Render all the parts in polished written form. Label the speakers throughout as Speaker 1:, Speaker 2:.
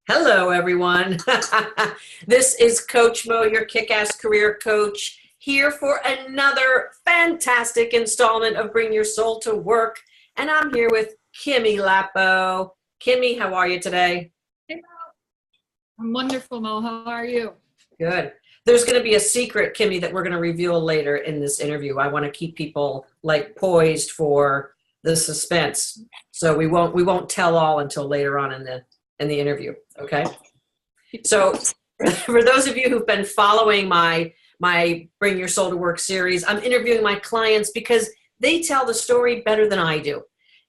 Speaker 1: Hello, everyone. This is Coach Mo, your kick-ass career coach, here for another fantastic installment of Bring Your Soul to Work. And I'm here with Kimmy Lapo. Kimmy, how are you today?
Speaker 2: Hey, Mo. I'm wonderful, Mo. How are you?
Speaker 1: Good. There's going to be a secret, Kimmy, that we're going to reveal later in this interview. I want to keep people like poised for the suspense, so we won't tell all until later on in the interview. Okay. So for those of you who've been following my Bring Your Soul to Work series, I'm interviewing my clients because they tell the story better than I do.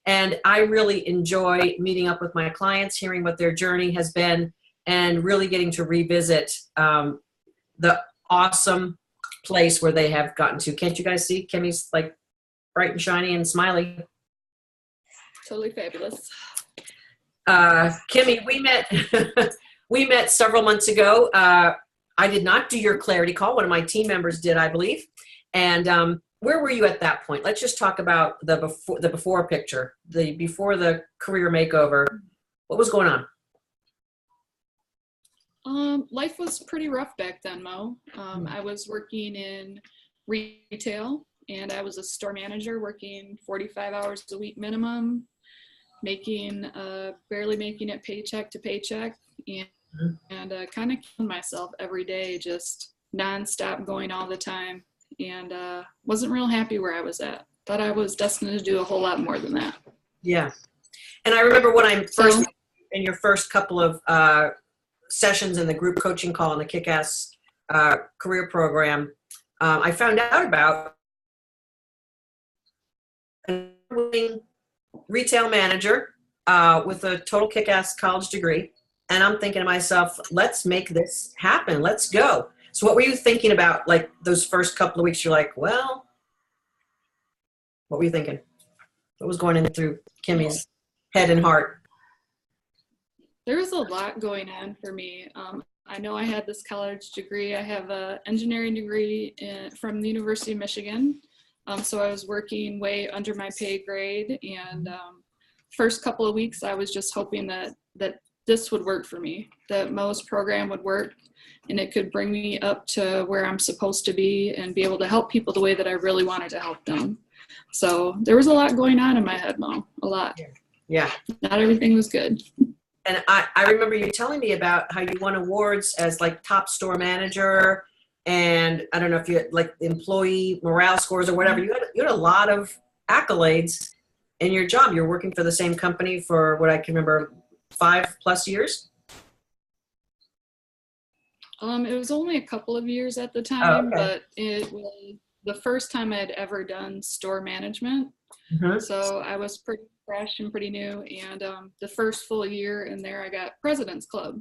Speaker 1: And I really enjoy meeting up with my clients, hearing what their journey has been, and really getting to revisit the awesome place where they have gotten to. Can't you guys see? Kimmy's like bright and shiny and smiley.
Speaker 2: Totally fabulous.
Speaker 1: Kimmy, we met several months ago. I did not do your clarity call. One of my team members did, I believe. And where were you at that point? Let's just talk about the before picture, before the career makeover. What was going on?
Speaker 2: Life was pretty rough back then, Mo. I was working in retail, and I was a store manager working 45 hours a week minimum, barely making it paycheck to paycheck, and kind of killing myself every day, just nonstop going all the time, and wasn't real happy where I was at. Thought I was destined to do a whole lot more than that.
Speaker 1: Yeah. And I remember when I first, in your first couple of sessions in the group coaching call in the Kick-Ass Career Program, I found out about a retail manager with a total kick-ass college degree. And I'm thinking to myself, let's make this happen. Let's go. So what were you thinking about, like, those first couple of weeks? You're like, well, what were you thinking? What was going in through Kimmy's head and heart?
Speaker 2: There was a lot going on for me. I know I had this college degree. I have an engineering degree from the University of Michigan. So I was working way under my pay grade. And first couple of weeks, I was just hoping that this would work for me, that Mo's program would work, and it could bring me up to where I'm supposed to be and be able to help people the way that I really wanted to help them. So there was a lot going on in my head, Mo, a lot.
Speaker 1: Yeah.
Speaker 2: Not everything was good.
Speaker 1: And I remember you telling me about how you won awards as like top store manager, and I don't know if you had like employee morale scores or whatever. You had a lot of accolades in your job. You're working for the same company for what I can remember, 5+ years.
Speaker 2: It was only a couple of years at the time,
Speaker 1: Oh, okay.
Speaker 2: but it was the first time I'd ever done store management.
Speaker 1: Mm-hmm.
Speaker 2: So I was pretty fresh and pretty new, and the first full year in there I got President's Club.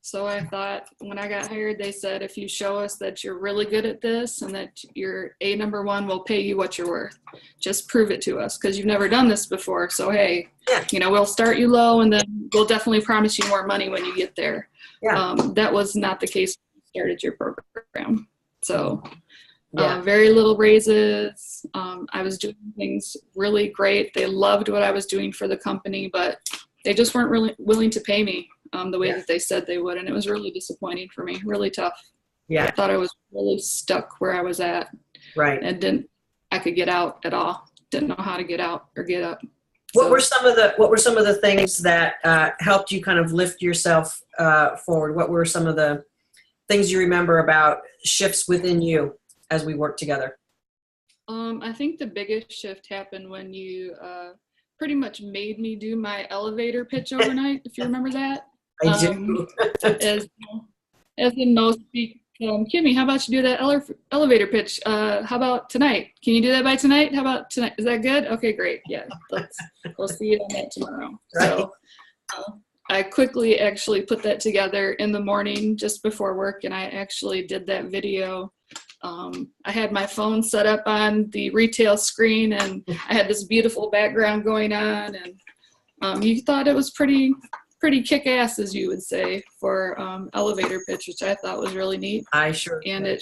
Speaker 2: So I thought, when I got hired, they said, if you show us that you're really good at this and that you're number one, we'll pay you what you're worth. Just prove it to us, because you've never done this before. So hey, we'll start you low, and then we'll definitely promise you more money when you get there. That was not the case when you started your program. So very little raises. I was doing things really great. They loved what I was doing for the company, but they just weren't really willing to pay me the way that they said they would. And it was really disappointing for me, really tough.
Speaker 1: Yeah.
Speaker 2: I thought I was really stuck where I was at.
Speaker 1: Right.
Speaker 2: And I could get out at all. Didn't know how to get out or get up.
Speaker 1: What were some of the things that helped you kind of lift yourself forward? What were some of the things you remember about shifts within you as we worked together?
Speaker 2: I think the biggest shift happened when you pretty much made me do my elevator pitch overnight, if you remember that.
Speaker 1: I do.
Speaker 2: as in most people, Kimmy, how about you do that elevator pitch? How about tonight? Can you do that by tonight? How about tonight? Is that good? Okay, great. Yeah, we'll see you on that tomorrow. Right. So I quickly actually put that together in the morning just before work, and I actually did that video. I had my phone set up on the retail screen, and I had this beautiful background going on, and you thought it was pretty kick-ass, as you would say, for elevator pitch, which I thought was really neat.
Speaker 1: I sure
Speaker 2: and did.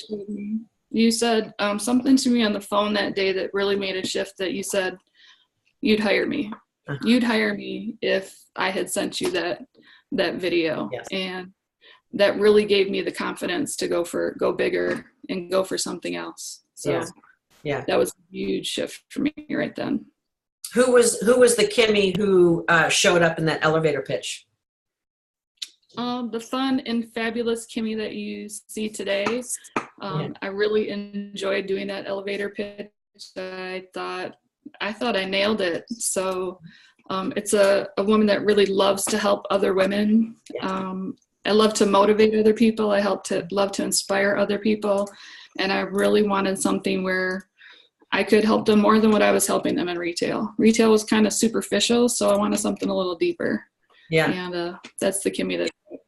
Speaker 2: You said something to me on the phone that day that really made a shift, that you said you'd hire me. You'd hire me if I had sent you that that video.
Speaker 1: Yes.
Speaker 2: And that really gave me the confidence to go bigger and go for something else. So
Speaker 1: yeah,
Speaker 2: that was a huge shift for me right then.
Speaker 1: Who was the Kimmy who showed up in that elevator pitch?
Speaker 2: The fun and fabulous Kimmy that you see today. I really enjoyed doing that elevator pitch. I thought I nailed it. So it's a woman that really loves to help other women. I love to motivate other people. I love to inspire other people. And I really wanted something where I could help them more than what I was helping them in retail. Retail was kind of superficial, so I wanted something a little deeper. Yeah. And that's the Kimmy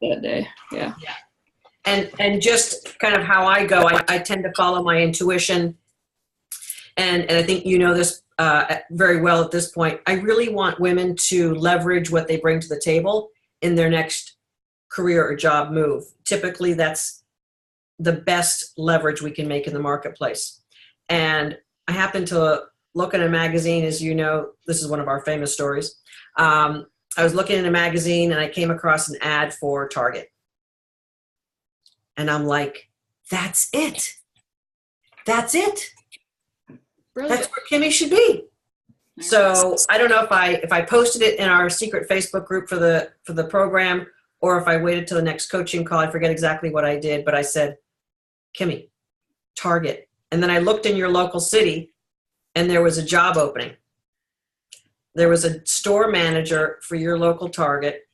Speaker 2: that day. Yeah.
Speaker 1: And just kind of how I go, I tend to follow my intuition. And I think you know this very well at this point. I really want women to leverage what they bring to the table in their next career or job move. Typically, that's the best leverage we can make in the marketplace. And I happened to look in a magazine, as you know, this is one of our famous stories. I was looking in a magazine and I came across an ad for Target. And I'm like, that's it. That's it. Brilliant. That's where Kimmy should be. So I don't know if I posted it in our secret Facebook group for the program, or if I waited till the next coaching call. I forget exactly what I did, but I said, Kimmy, Target. And then I looked in your local city and there was a job opening. There was a store manager for your local Target.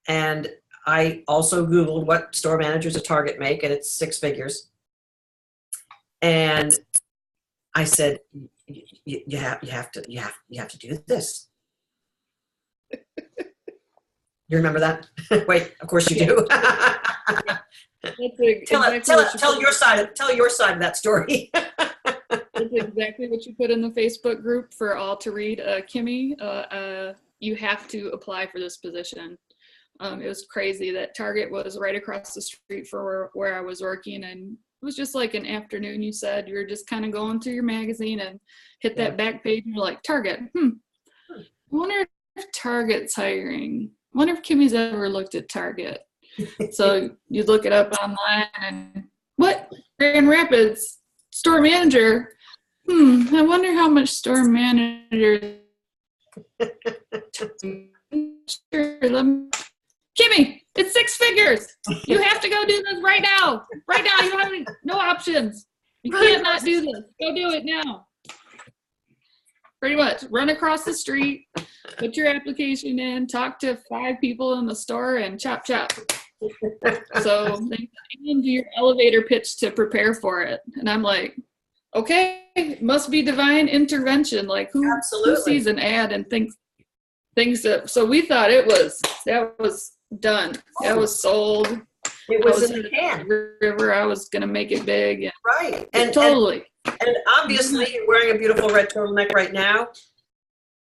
Speaker 1: And I also Googled what store managers at Target make, and it's 6 figures. And I said, you have to do this. You remember that? Wait, of course you do. Tell your side of that story.
Speaker 2: That's exactly what you put in the Facebook group for all to read. Kimmy, you have to apply for this position. It was crazy that Target was right across the street from where I was working, and it was just like an afternoon. You said you were just kind of going through your magazine and hit that back page, and you're like, Target. I wonder if Target's hiring. I wonder if Kimmy's ever looked at Target. So you look it up online, and what? Grand Rapids store manager. I wonder how much store manager. Kimmy, it's 6 figures. You have to go do this right now. Right now, you have no options. You can't not do this. Go do it now. Pretty much. Run across the street, put your application in, talk to 5 people in the store, and chop, chop. So then do your elevator pitch to prepare for it. And I'm like, okay, it must be divine intervention. Like who sees an ad and thinks that, so we thought that was done. That was sold.
Speaker 1: It was in the can.
Speaker 2: River. I was going to make it big. And
Speaker 1: right. And
Speaker 2: totally.
Speaker 1: And obviously you're wearing a beautiful red turtleneck right now.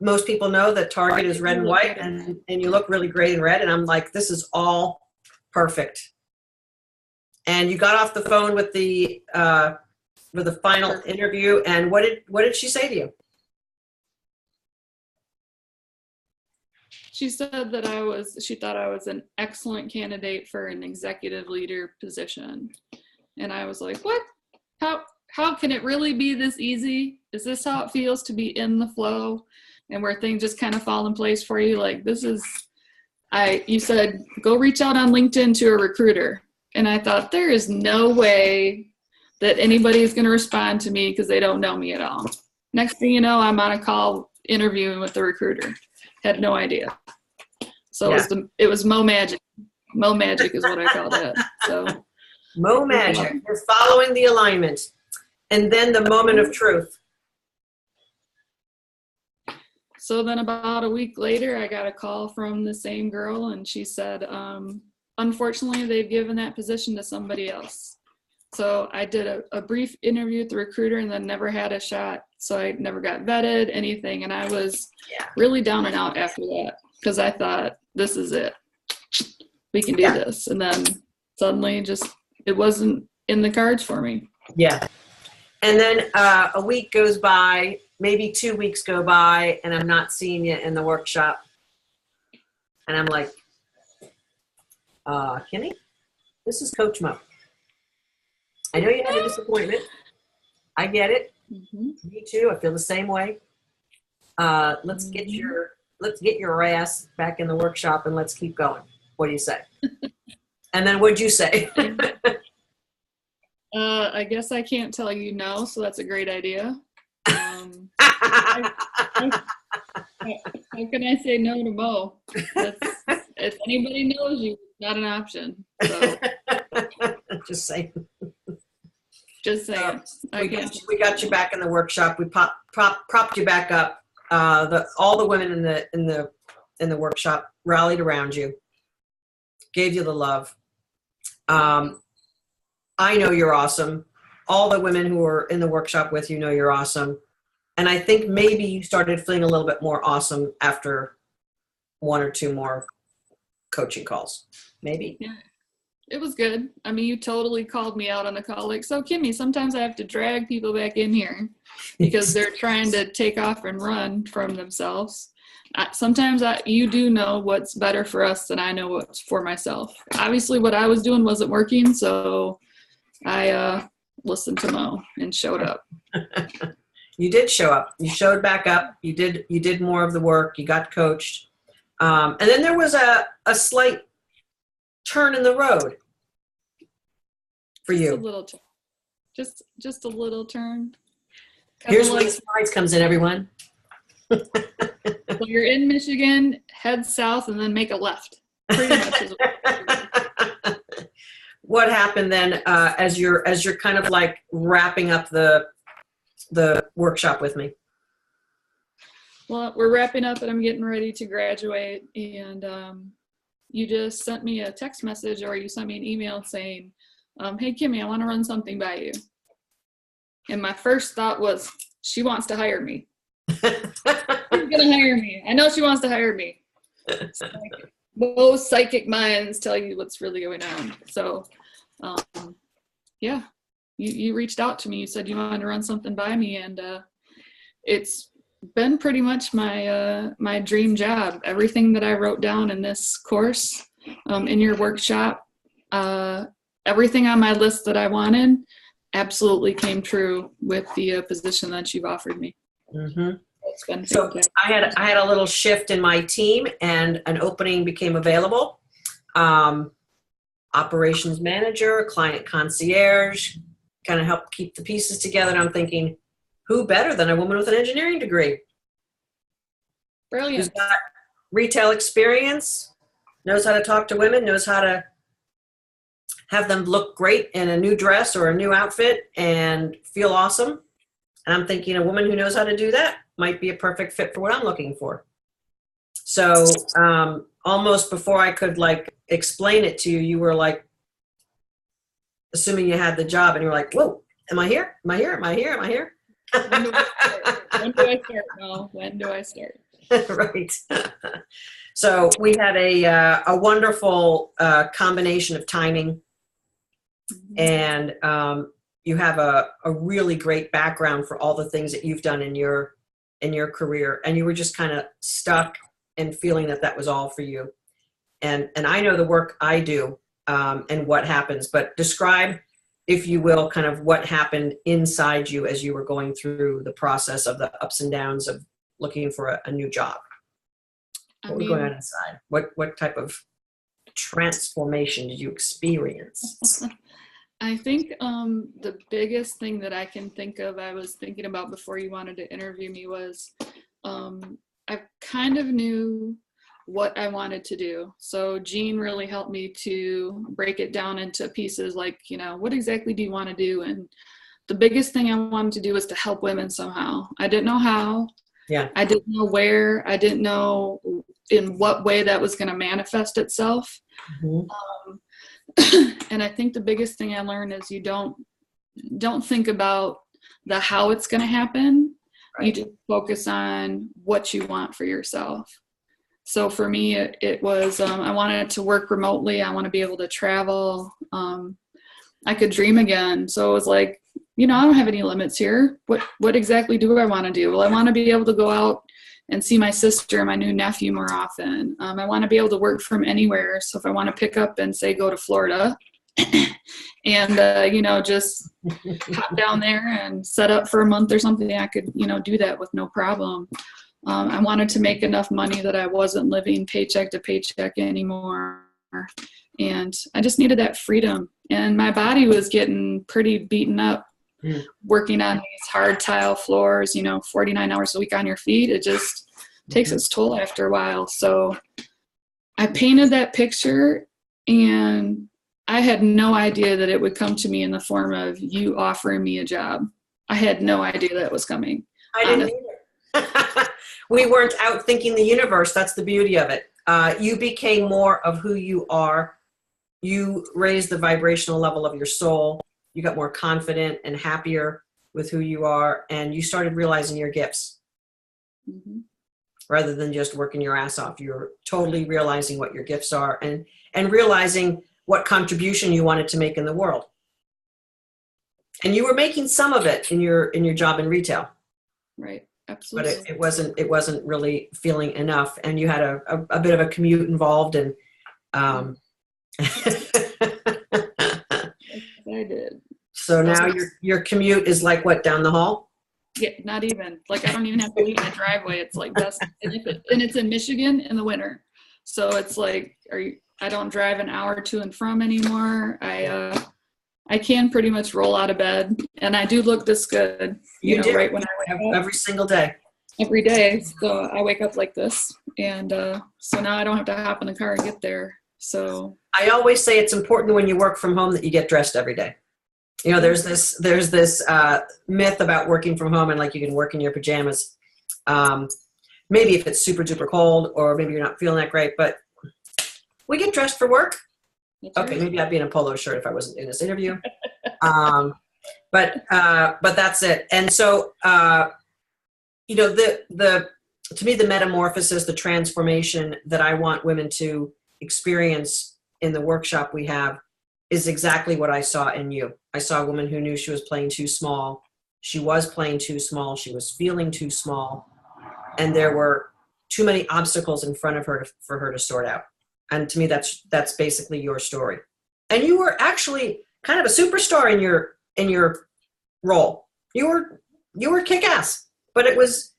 Speaker 1: Most people know that Target is red and white, and you look really great in red. And I'm like, this is all perfect. And you got off the phone with the final interview. And what did she say to you?
Speaker 2: She said that she thought I was an excellent candidate for an executive leader position. And I was like, what? How can it really be this easy? Is this how it feels to be in the flow and where things just kind of fall in place for you? Like you said, go reach out on LinkedIn to a recruiter. And I thought, there is no way that anybody is going to respond to me because they don't know me at all. Next thing you know, I'm on a call interviewing with the recruiter. Had no idea. So it was Mo Magic. Mo Magic is what I called it. So
Speaker 1: Mo Magic. You're following the alignment. And then the moment of truth.
Speaker 2: So then about a week later, I got a call from the same girl, and she said, unfortunately, they've given that position to somebody else. So I did a brief interview with the recruiter and then never had a shot. So I never got vetted, anything. And I was really down and out after that because I thought, this is it. We can do this. And then suddenly it wasn't in the cards for me.
Speaker 1: Yeah. And then a week goes by, maybe 2 weeks go by, and I'm not seeing you in the workshop. And I'm like, Kimmy, this is Coach Mo. I know you had a disappointment. I get it. Me too. I feel the same way. Let's get your ass back in the workshop and let's keep going. What do you say? And then what'd you say?
Speaker 2: I guess I can't tell you no, so that's a great idea. How can I say no to Mo? If anybody knows you, it's not an option. So.
Speaker 1: Just saying.
Speaker 2: Just saying.
Speaker 1: We got you back in the workshop. We propped you back up. All the women in the workshop rallied around you, gave you the love. I know you're awesome. All the women who are in the workshop with you know you're awesome. And I think maybe you started feeling a little bit more awesome after one or two more coaching calls. Maybe.
Speaker 2: Yeah. It was good. I mean, you totally called me out on the call. Like, so Kimmy, sometimes I have to drag people back in here because they're trying to take off and run from themselves. Sometimes you do know what's better for us than I know what's for myself. Obviously, what I was doing wasn't working, so I listened to Mo and showed up.
Speaker 1: You did show up. You showed back up. You did more of the work. You got coached. And then there was a slight turn in the road for you.
Speaker 2: Just a little turn. Just a little turn.
Speaker 1: Here's where the slides comes in, everyone.
Speaker 2: So you're in Michigan, head south, and then make a left. Pretty much is
Speaker 1: what happened then as you're kind of like wrapping up the workshop with me?
Speaker 2: Well, we're wrapping up and I'm getting ready to graduate, and you just sent me a text message or you sent me an email saying, hey, Kimmy, I want to run something by you. And my first thought was, she wants to hire me. She's going to hire me. I know she wants to hire me. Most psychic minds tell you what's really going on. So, yeah, you reached out to me. You said you wanted to run something by me, and it's been pretty much my dream job. Everything that I wrote down in this course, in your workshop, everything on my list that I wanted absolutely came true with the position that you've offered me.
Speaker 1: Mm-hmm. It's been so I had a little shift in my team, and an opening became available. Operations manager, client concierge, kind of help keep the pieces together. And I'm thinking, who better than a woman with an engineering degree?
Speaker 2: Brilliant.
Speaker 1: Who's got retail experience, knows how to talk to women, knows how to have them look great in a new dress or a new outfit and feel awesome. And I'm thinking a woman who knows how to do that might be a perfect fit for what I'm looking for. So almost before I could like explain it to you, you were like, assuming you had the job, and you were like, whoa, am I here? Am I here? Am I here? Am I here?
Speaker 2: When do I start? No, when do I start?
Speaker 1: Right. So we had a wonderful combination of timing, and you have a really great background for all the things that you've done in your career, and you were just kind of stuck and feeling that was all for you. And I know the work I do and what happens, but describe, if you will, kind of what happened inside you as you were going through the process of the ups and downs of looking for a new job. What was going on inside? What type of transformation did you experience?
Speaker 2: I think the biggest thing that I can think of, I was thinking about before you wanted to interview me, was I kind of knew what I wanted to do. So Jean really helped me to break it down into pieces, like, what exactly do you want to do? And the biggest thing I wanted to do was to help women somehow. I didn't know how. Yeah. I didn't know where. I didn't know in what way that was going to manifest itself. Mm-hmm. And I think the biggest thing I learned is you don't think about the how it's going to happen. Right. You just focus on what you want for yourself. So for me, it was, I wanted to work remotely. I want to be able to travel. I could dream again. So it was like, I don't have any limits here. What exactly do I want to do? Well, I want to be able to go out and see my sister and my new nephew more often. I want to be able to work from anywhere. So if I want to pick up and say go to Florida and just hop down there and set up for a month or something, I could do that with no problem. I wanted to make enough money that I wasn't living paycheck to paycheck anymore, and I just needed that freedom. And my body was getting pretty beaten up working on these hard tile floors, 49 hours a week on your feet. It just takes its toll after a while. So I painted that picture, and I had no idea that it would come to me in the form of you offering me a job. I had no idea that was coming.
Speaker 1: I didn't either. We weren't out thinking the universe. That's the beauty of it. You became more of who you are. You raised the vibrational level of your soul. You got more confident and happier with who you are, and you started realizing your gifts. Rather than just working your ass off. You're totally realizing what your gifts are and realizing what contribution you wanted to make in the world. And you were making some of it in your job in retail.
Speaker 2: Right. Absolutely.
Speaker 1: But it wasn't really feeling enough, and you had a bit of a commute involved, and
Speaker 2: I did.
Speaker 1: So now your commute is like what, down the hall?
Speaker 2: Yeah, not even. Like I don't even have to leave my driveway. It's like that's and it's in Michigan in the winter. So it's like I don't drive an hour to and from anymore. I can pretty much roll out of bed, and I do look this good, right when I wake up.
Speaker 1: Every single day.
Speaker 2: Every day. So I wake up like this, and so now I don't have to hop in the car and get there. So
Speaker 1: I always say it's important when you work from home that you get dressed every day. There's this myth about working from home and like you can work in your pajamas. Maybe if it's super duper cold, or maybe you're not feeling that great, but we get dressed for work. Okay, maybe I'd be in a polo shirt if I wasn't in this interview. But that's it. And so, to me, the metamorphosis, the transformation that I want women to experience in the workshop we have is exactly what I saw in you. I saw a woman who knew she was playing too small. She was playing too small. She was feeling too small. And there were too many obstacles in front of her for her to sort out. And to me, that's basically your story. And you were actually kind of a superstar in your role. You were kick-ass, but it was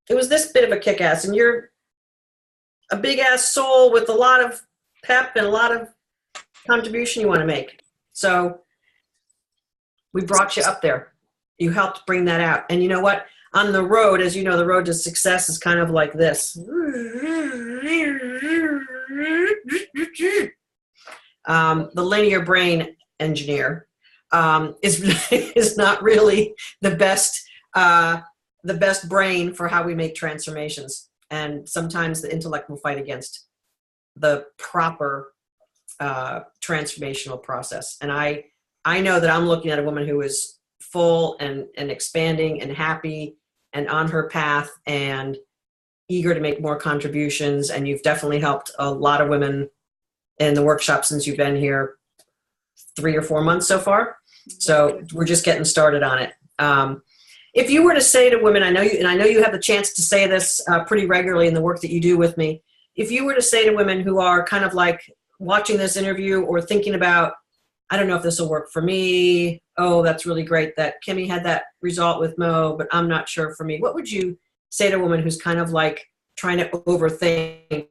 Speaker 1: this bit of a kick-ass, and you're a big-ass soul with a lot of pep and a lot of contribution you want to make. So we brought you up there. You helped bring that out. And you know what? On the road, as you know, the road to success is kind of like this. The linear brain engineer is not really the best brain for how we make transformations. And sometimes the intellect will fight against the proper transformational process. And I know that I'm looking at a woman who is full and expanding and happy and on her path and eager to make more contributions. And you've definitely helped a lot of women in the workshop since you've been here 3 or 4 months so far. So we're just getting started on it. If you were to say to women, I know you have the chance to say this pretty regularly in the work that you do with me. If you were to say to women who are kind of like watching this interview or thinking about, I don't know if this will work for me. Oh, that's really great that Kimmy had that result with Mo, but I'm not sure for me. What would you say to a woman who's kind of like trying to overthink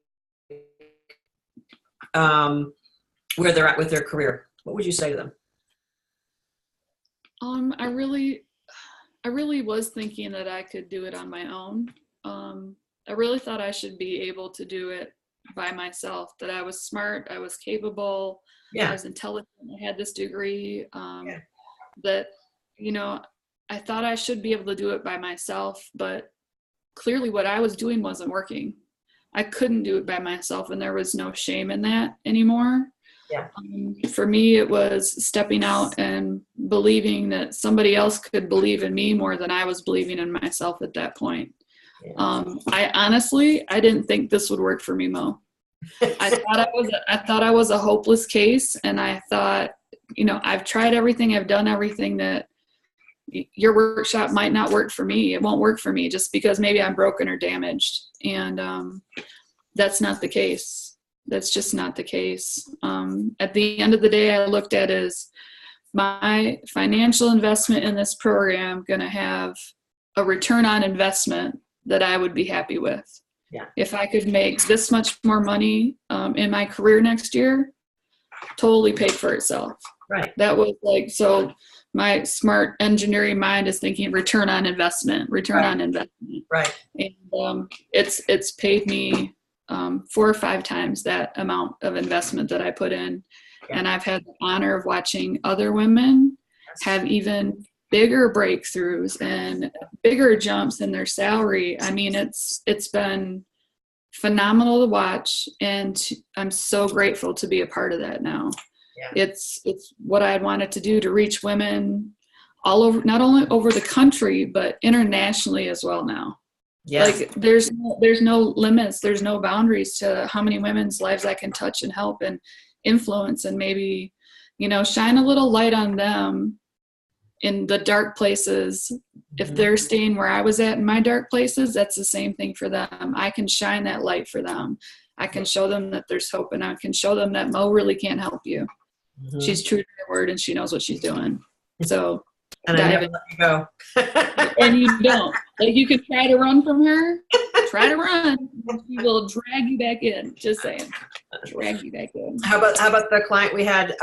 Speaker 1: where they're at with their career? What would you say to them?
Speaker 2: I really was thinking that I could do it on my own. I really thought I should be able to do it by myself, that I was smart, I was capable, I was intelligent, I had this degree, that, I thought I should be able to do it by myself, but clearly what I was doing wasn't working. I couldn't do it by myself, and there was no shame in that anymore.
Speaker 1: Yeah.
Speaker 2: For me, it was stepping out and believing that somebody else could believe in me more than I was believing in myself at that point.
Speaker 1: Yeah.
Speaker 2: I didn't think this would work for me, Mo. I thought I was a hopeless case, and I thought, I've tried everything, I've done everything that your workshop might not work for me. It won't work for me just because maybe I'm broken or damaged. And that's not the case. That's just not the case. At the end of the day, I looked at it as my financial investment in this program going to have a return on investment that I would be happy with.
Speaker 1: Yeah.
Speaker 2: If I could make this much more money in my career next year, totally paid for itself.
Speaker 1: Right.
Speaker 2: That was like, so my smart engineering mind is thinking return on investment.
Speaker 1: Right.
Speaker 2: And it's paid me 4 or 5 times that amount of investment that I put in. Yeah. And I've had the honor of watching other women have even bigger breakthroughs and bigger jumps in their salary. I mean, it's been phenomenal to watch, and I'm so grateful to be a part of that now. Yeah. It's what I wanted to do to reach women all over, not only over the country, but internationally as well now. Yes. Like there's no limits, there's no boundaries to how many women's lives I can touch and help and influence, and maybe, shine a little light on them in the dark places. If they're staying where I was at in my dark places, that's the same thing for them. I can shine that light for them. I can show them that there's hope, and I can show them that Mo really can't help you. Mm-hmm. She's true to her word, and she knows what she's doing. So,
Speaker 1: and I never let you go.
Speaker 2: And you don't. Like, you can try to run from her, try to run, and she will drag you back in. Just saying, drag you back in.
Speaker 1: How about the client we had?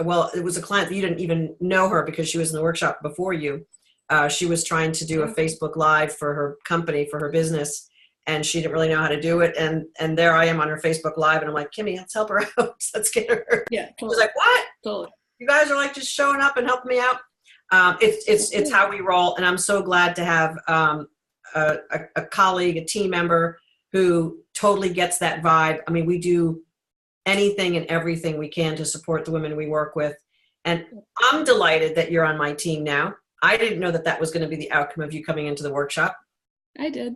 Speaker 1: Well, it was a client that you didn't even know her because she was in the workshop before you. She was trying to do a Facebook Live for her company, for her business, and she didn't really know how to do it. And there I am on her Facebook Live, and I'm like, Kimmy, let's help her out. Let's get her. Yeah, totally. She was like, what? Totally. You guys are like just showing up and helping me out. It's how we roll, and I'm so glad to have a colleague, a team member who totally gets that vibe. I mean, we do anything and everything we can to support the women we work with. And I'm delighted that you're on my team now. I didn't know that was going to be the outcome of you coming into the workshop.
Speaker 2: I did.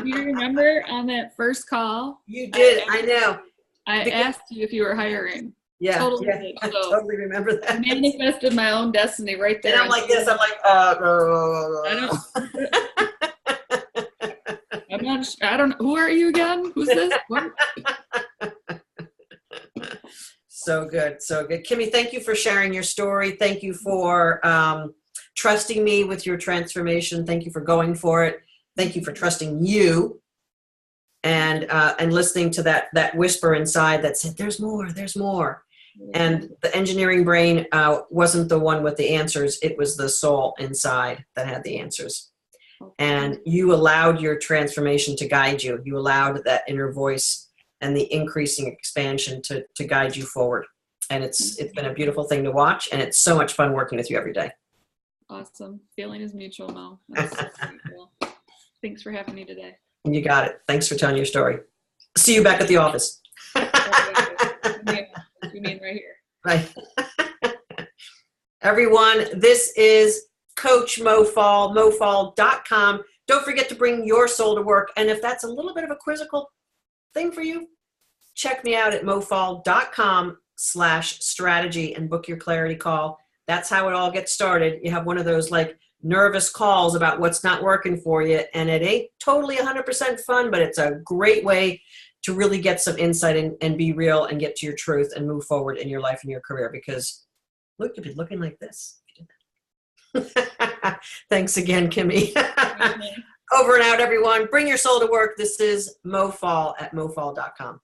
Speaker 2: Do you remember on that first call?
Speaker 1: You did. I know.
Speaker 2: I asked you if you were hiring.
Speaker 1: Yeah.
Speaker 2: Totally.
Speaker 1: Yeah,
Speaker 2: did.
Speaker 1: I totally remember that.
Speaker 2: I manifested my own destiny right there.
Speaker 1: And I'm like this. I'm like,
Speaker 2: I don't know. Who are you again? Who's this? What?
Speaker 1: So good. So good. Kimmy, thank you for sharing your story. Thank you for trusting me with your transformation. Thank you for going for it. Thank you for trusting you and listening to that whisper inside that said, there's more, there's more. And the engineering brain wasn't the one with the answers. It was the soul inside that had the answers. And you allowed your transformation to guide you. You allowed that inner voice and the increasing expansion to guide you forward. And it's been a beautiful thing to watch. And it's so much fun working with you every day.
Speaker 2: Awesome. Feeling is mutual, Mo. Thanks for having me today.
Speaker 1: You got it. Thanks for telling your story. See you back at the office.
Speaker 2: You mean right here.
Speaker 1: Right. Everyone, this is Coach Mo Faul, mofaul.com. Don't forget to bring your soul to work. And if that's a little bit of a quizzical thing for you, check me out at mofaul.com/strategy and book your clarity call. That's how it all gets started. You have one of those like nervous calls about what's not working for you, and it ain't totally 100% fun, but it's a great way to really get some insight and be real and get to your truth and move forward in your life and your career, because look, you'll be looking like this. Thanks again, Kimmy. Over and out, everyone. Bring your soul to work. This is Mo Faul at mofaul.com.